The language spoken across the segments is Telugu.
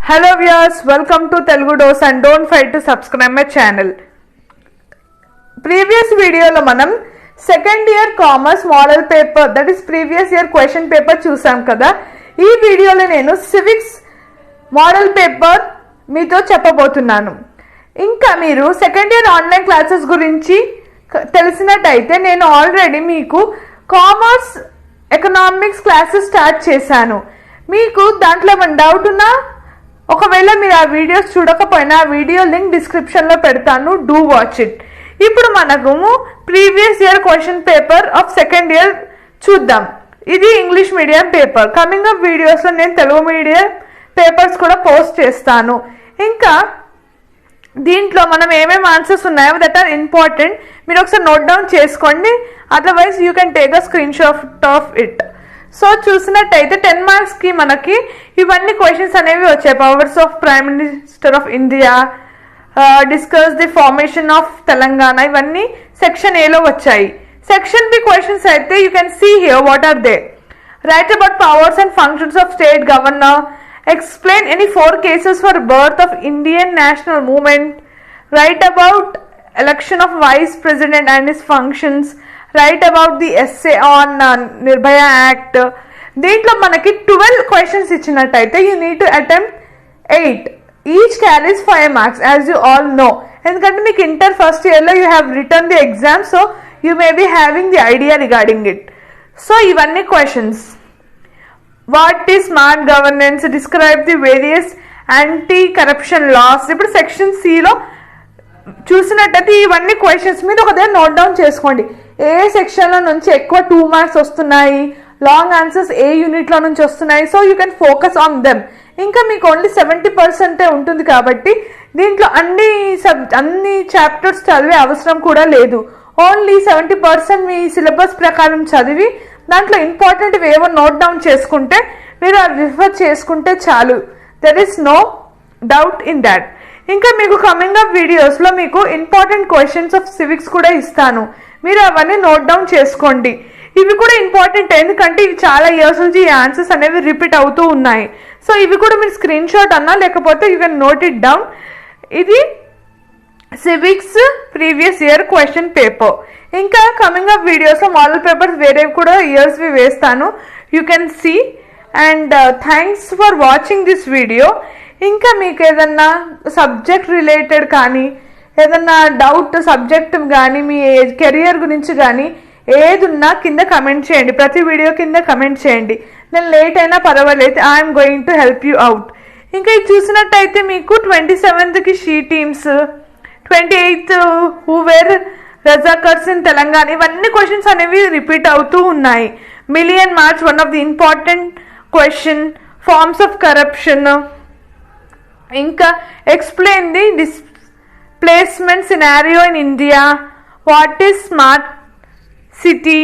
Hello viewers, welcome to Telugu Dose and don't forget to subscribe my channel. Previous video lo manam second year commerce model paper, that is previous year question paper chusam kada. Ee video lo nenu civics model paper meeto చెప్పబోతున్నాను. ఇంకా మీరు సెకండ్ ఇయర్ ఆన్లైన్ క్లాసెస్ గురించి తెలిసినట్టయితే నేను ఆల్రెడీ మీకు కామర్స్ ఎకనామిక్స్ క్లాసెస్ స్టార్ట్ చేశాను. మీకు దాంట్లో ఏమైనా డౌట్ ఉన్నా ఒకవేళ మీరు ఆ వీడియోస్ చూడకపోయినా ఆ వీడియో లింక్ డిస్క్రిప్షన్లో పెడతాను, డూ వాచ్ ఇట్. ఇప్పుడు మనకు previous year question paper of second year చూద్దాం. ఇది English medium paper. Coming up వీడియోస్లో నేను తెలుగు మీడియం పేపర్స్ కూడా పోస్ట్ చేస్తాను. ఇంకా దీంట్లో మనం ఏమేమి ఆన్సర్స్ ఉన్నాయో దట్ ఆర్ ఇంపార్టెంట్, మీరు ఒకసారి నోట్ డౌన్ చేసుకోండి, otherwise you can take a screenshot of it. So చూసినట్టయితే 10 మార్క్స్కి మనకి ఇవన్నీ క్వశ్చన్స్ అనేవి వచ్చాయి. Powers of prime minister of India, discuss the formation of Telangana, ఇవన్నీ సెక్షన్ ఏలో వచ్చాయి. సెక్షన్ బి క్వశ్చన్స్ అయితే you can see here what are they. Write about powers and functions of state governor, explain any 4 cases for birth of Indian national movement, write about election of vice president and his functions, write about the essay on Nirbhaya Act. దీంట్లో మనకి 12 questions ఇచ్చినట్టయితే you need to attempt 8. Each carries 5 marks as you all know. ఎందుకంటే మీకు ఇంటర్ ఫస్ట్ ఇయర్లో you have written the exam, so you may be having the idea regarding it. So ఇవన్నీ questions. What is smart governance? Describe the various anti-corruption laws. ఇప్పుడు సెక్షన్ సిలో చూసినట్టయితే ఇవన్నీ క్వశ్చన్స్ మీద ఒక దగ్గర నోట్ డౌన్ చేసుకోండి. ఏ సెక్షన్లో నుంచి ఎక్కువ 2 మార్క్స్ వస్తున్నాయి, లాంగ్ ఆన్సర్స్ ఏ యూనిట్లో నుంచి వస్తున్నాయి, so you can focus on them. ఇంకా మీకు ఓన్లీ 70% ఉంటుంది కాబట్టి దీంట్లో అన్ని చాప్టర్స్ చదివే అవసరం కూడా లేదు. ఓన్లీ 70% మీ సిలబస్ ప్రకారం చదివి దాంట్లో ఇంపార్టెంట్ ఏవో నోట్ డౌన్ చేసుకుంటే మీరు అది రిఫర్ చేసుకుంటే చాలు. There is no doubt in that. ఇంకా మీకు కమింగ్ అప్ వీడియోస్లో మీకు ఇంపార్టెంట్ క్వశ్చన్స్ ఆఫ్ సివిక్స్ కూడా ఇస్తాను, మీరు అవన్నీ నోట్ డౌన్ చేసుకోండి. ఇవి కూడా ఇంపార్టెంట్, ఎందుకంటే ఇవి చాలా ఇయర్స్ నుంచి ఈ ఆన్సర్స్ అనేవి రిపీట్ అవుతూ ఉన్నాయి. సో ఇవి కూడా మీరు స్క్రీన్ షాట్ అన్నా లేకపోతే you can note it down. ఇది civics previous year question paper. ఇంకా కమింగ్ అప్ వీడియోస్లో మోడల్ పేపర్స్ వేరేవి కూడా ఇయర్స్వి వేస్తాను, you can see. And thanks for watching this video. ఇంకా మీకు ఏదన్నా సబ్జెక్ట్ రిలేటెడ్ కానీ ఏదన్నా డౌట్ సబ్జెక్ట్ కానీ మీ కెరియర్ గురించి కానీ ఏదున్నా కింద కమెంట్ చేయండి, ప్రతి వీడియో కింద కమెంట్ చేయండి. నేను లేట్ అయినా పర్వాలేదు, I'm going to help you out. ఇంకా ఇది చూసినట్టయితే మీకు 27th she teams, 28th who were Razakars in Telangana, ఇవన్నీ క్వశ్చన్స్ అనేవి రిపీట్ అవుతూ ఉన్నాయి. Million march one of the important question. Forms of corruption, ఇంకా explain the displacement scenario in India, what is smart city,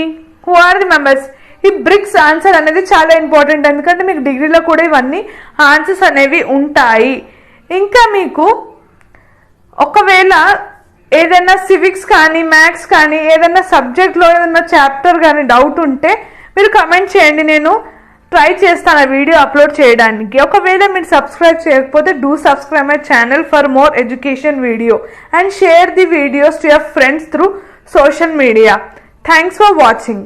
who are the members. ఈ బ్రిక్స్ ఆన్సర్ అనేది చాలా ఇంపార్టెంట్, ఎందుకంటే మీకు డిగ్రీలో కూడా ఇవన్నీ ఆన్సర్స్ అనేవి ఉంటాయి. ఇంకా మీకు ఒకవేళ ఏదైనా సివిక్స్ కానీ మ్యాథ్స్ కానీ ఏదైనా సబ్జెక్ట్లో ఏదైనా చాప్టర్ కానీ డౌట్ ఉంటే మీరు కమెంట్ చేయండి, నేను ట్రై చేస్తాను ఆ వీడియో అప్లోడ్ చేయడానికి. ఒకవేళ మీరు సబ్స్క్రైబ్ చేయకపోతే do subscribe my channel for more education video and share the videos to your friends through social media. Thanks for watching.